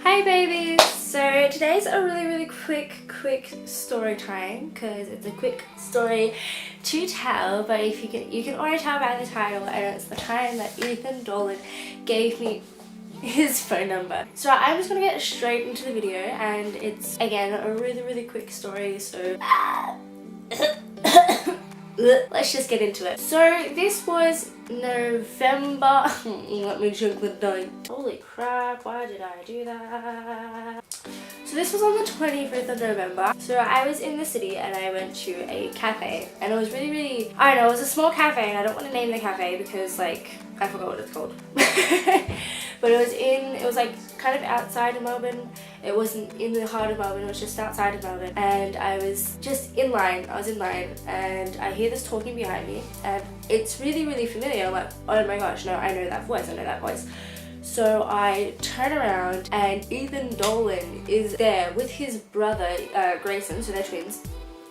Hi babies! So today's a really quick story time because it's a quick story to tell, but if you can already tell by the title, and it's the time that Dolan gave me his phone number. So I'm just gonna get straight into the video, and it's again a really quick story, so let's just get into it. So this was November. Let me check the date. Holy crap, why did I do that? So this was on the 25th of November. So I was in the city and I went to a cafe, and it was really, I don't know, it was a small cafe, and I don't want to name the cafe because like I forgot what it's called. But it was like kind of outside of Melbourne. It wasn't in the heart of Melbourne, it was just outside of Melbourne. And I was just in line, and I hear this talking behind me, and it's really familiar. I'm like, oh my gosh, no, I know that voice. So I turn around and Dolan is there with his brother, Grayson, so they're twins,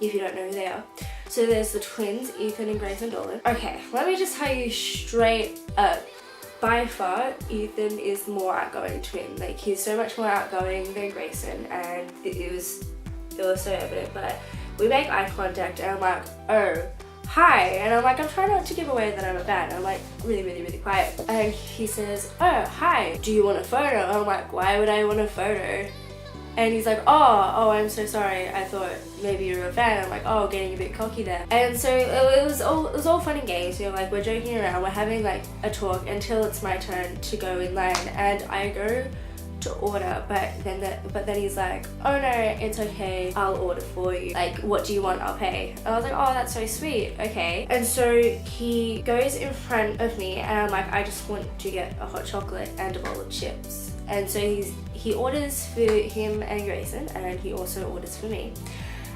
if you don't know who they are. So there's the twins, Ethan and Grayson Dolan. Okay, let me just tell you straight up. By far, Ethan is the more outgoing twin. Like, he's so much more outgoing than Grayson, and it was so evident. But we make eye contact, and I'm like, oh, hi. And I'm like, I'm trying not to give away that I'm a bat. I'm like really quiet. And he says, oh, hi, do you want a photo? And I'm like, why would I want a photo? And he's like, oh, I'm so sorry. I thought maybe you were a fan. I'm like, oh, getting a bit cocky there. And so it was all fun and games. You know, like we're joking around, we're having like a talk until it's my turn to go in line. And I go to order, but then he's like, oh no, it's okay, I'll order for you. Like, what do you want? I'll pay. And I was like, oh, that's so sweet. Okay. And so he goes in front of me, and I'm like, I just want to get a hot chocolate and a bowl of chips. And so he orders for him and Grayson, and he also orders for me.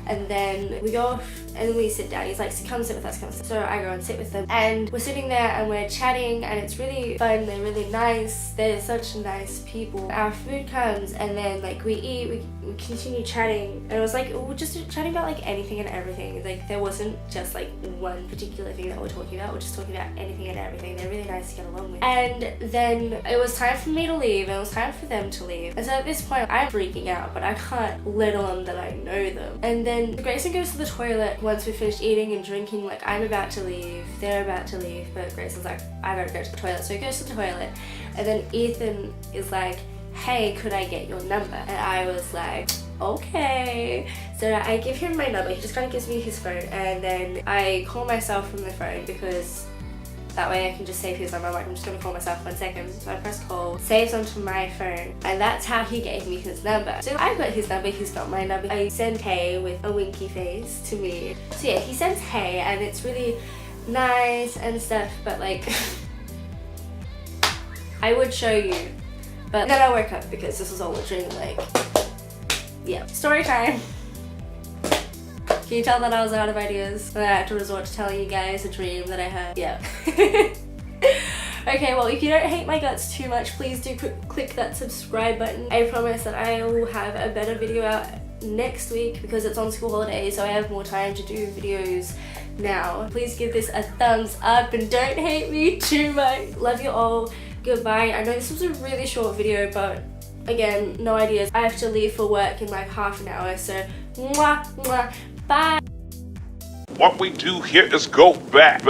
And then we go off and we sit down. He's like, come sit with us, come sit. So I go and sit with them, and we're sitting there and we're chatting, and it's really fun. They're really nice. They're such nice people. Our food comes, and then like we eat, we continue chatting, and it was like we're just chatting about like anything and everything. Like there wasn't just like one particular thing that we're talking about. We're just talking about anything and everything. They're really nice to get along with. And then it was time for me to leave, and it was time for them to leave. And so at this point I'm freaking out, but I can't let on that I know them. And then Grayson goes to the toilet once we finished eating and drinking. Like, I'm about to leave, they're about to leave, but Grayson's like, I gotta go to the toilet. So he goes to the toilet, and then Ethan is like, hey, could I get your number? And I was like, okay. So I give him my number. He just kind of gives me his phone, and then I call myself from the phone because that way I can just save his number. I'm like, I'm just gonna call myself 1 second. So I press call, saves onto my phone, and that's how he gave me his number. So I got his number, he's got my number. I send hey with a winky face to me. So yeah, he sends hey, and it's really nice and stuff, but like, I would show you. But then I woke up because this was all a dream, like, yeah. Story time. Can you tell that I was out of ideas? And I had to resort to telling you guys a dream that I had. Yeah. Okay, well, if you don't hate my guts too much, please do click that subscribe button. I promise that I will have a better video out next week because it's on school holidays, so I have more time to do videos now. Please give this a thumbs up and don't hate me too much. Love you all. Goodbye. I know this was a really short video, but again, no ideas. I have to leave for work in like half an hour, so mwah. Bye. What we do here is go back.